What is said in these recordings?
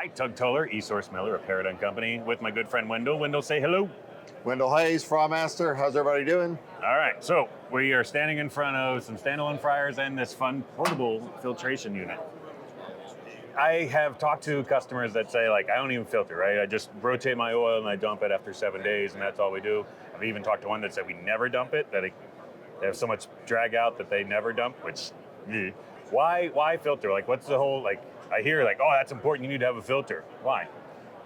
Hi, Tug Toler, eSource Miller of Paradigm Company, with my good friend Wendell. Wendell, say hello. Wendell Hayes, Frymaster. How's everybody doing? All right, so we are standing in front of some standalone fryers and this fun portable filtration unit. I have talked to customers that say, like, I don't even filter, right? I just rotate my oil and I dump it after 7 days, and that's all we do. I've even talked to one that said we never dump it, that they have so much drag out that they never dump, which, why filter? Like, what's the whole, like, I hear, like, oh, that's important, you need to have a filter. Why?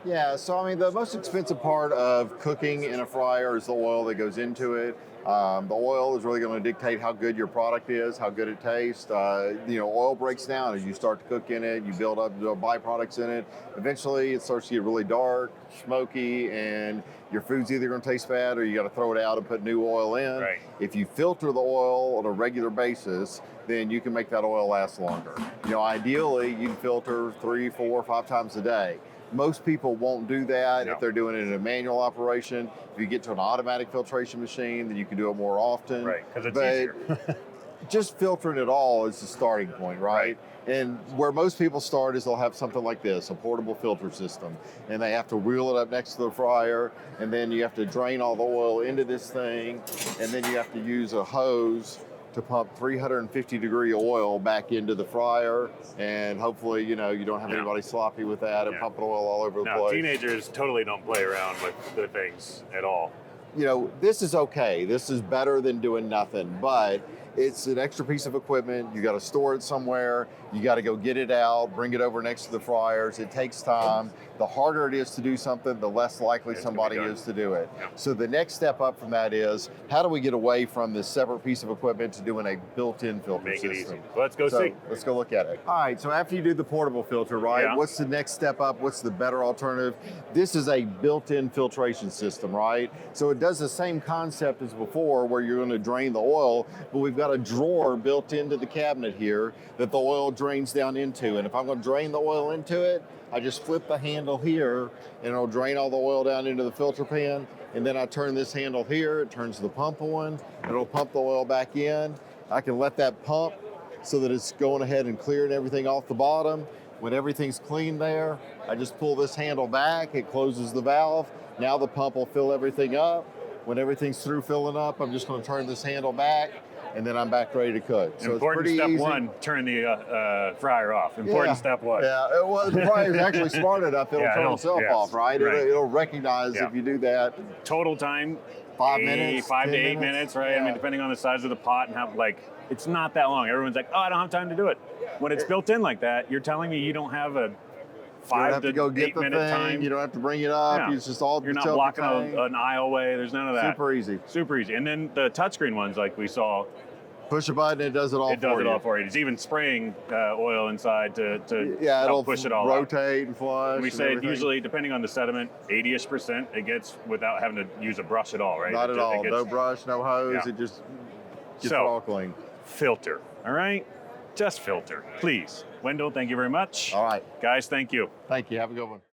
Yeah, so I mean, the most expensive part of cooking in a fryer is the oil that goes into it. The oil is really going to dictate how good your product is, how good it tastes. Oil breaks down as you start to cook in it. You build up the byproducts in it. Eventually, it starts to get really dark, smoky, and your food's either going to taste bad or you got to throw it out and put new oil in. Right. If you filter the oil on a regular basis, then you can make that oil last longer. Ideally, you can filter 3, 4, 5 times a day. Most people won't do that if they're doing it in a manual operation. If you get to an automatic filtration machine, then you can do it more often. Right, because it's easier. Just filtering it all is the starting point, right? And where most people start is they'll have something like this, a portable filter system. And they have to wheel it up next to the fryer, and then you have to drain all the oil into this thing, and then you have to use a hose to pump 350 degree oil back into the fryer, and hopefully, you don't have anybody sloppy with that and pumping oil all over the place. Teenagers totally don't play around with the things at all. This is okay. This is better than doing nothing, but it's an extra piece of equipment. You got to store it somewhere. You got to go get it out, bring it over next to the fryers. It takes time. The harder it is to do something, the less likely somebody is to do it. Yeah. So the next step up from that is, how do we get away from this separate piece of equipment to doing a built-in filter Make system? it easy. Let's go see. Let's go look at it. All right, so after you do the portable filter, right, Yeah. what's the next step up? What's the better alternative? This is a built-in filtration system, right? So it does the same concept as before, where you're going to drain the oil, but we've got a drawer built into the cabinet here that the oil drains down into. And if I'm going to drain the oil into it, I just flip the handle here and it'll drain all the oil down into the filter pan. And then I turn this handle here, it turns the pump on, it'll pump the oil back in. I can let that pump so that it's going ahead and clearing everything off the bottom. When everything's clean there, I just pull this handle back, it closes the valve. Now the pump will fill everything up. When everything's through filling up, I'm just going to turn this handle back, and then I'm back ready to cook. So Important it's pretty step easy. one, turn the fryer off. Important step one. Yeah, well, the fryer's actually smart enough, it'll turn itself off, right? Right. It'll recognize if you do that. Total time? 5 minutes. 5 to 10 8 minutes, right? Yeah. I mean, depending on the size of the pot and how, it's not that long. Everyone's like, oh, I don't have time to do it. When it's built in like that, you're telling me you don't have a 5 to 8 minute time. You don't have to bring it up. Yeah. It's just all. You're not blocking an aisle way. There's none of that. Super easy. Super easy. And then the touchscreen ones, like we saw, push a button, it does it all for you. It does it all for you. It's even spraying oil inside to it'll push it all rotate out. and flush. And we say everything. usually, depending on the sediment, 80-ish% it gets without having to use a brush at all, right? Not at all. No brush, no hose. Yeah. It just gets it all clean. Filter, all right? Just filter, please. Wendell, thank you very much. All right. Guys, thank you. Thank you. Have a good one.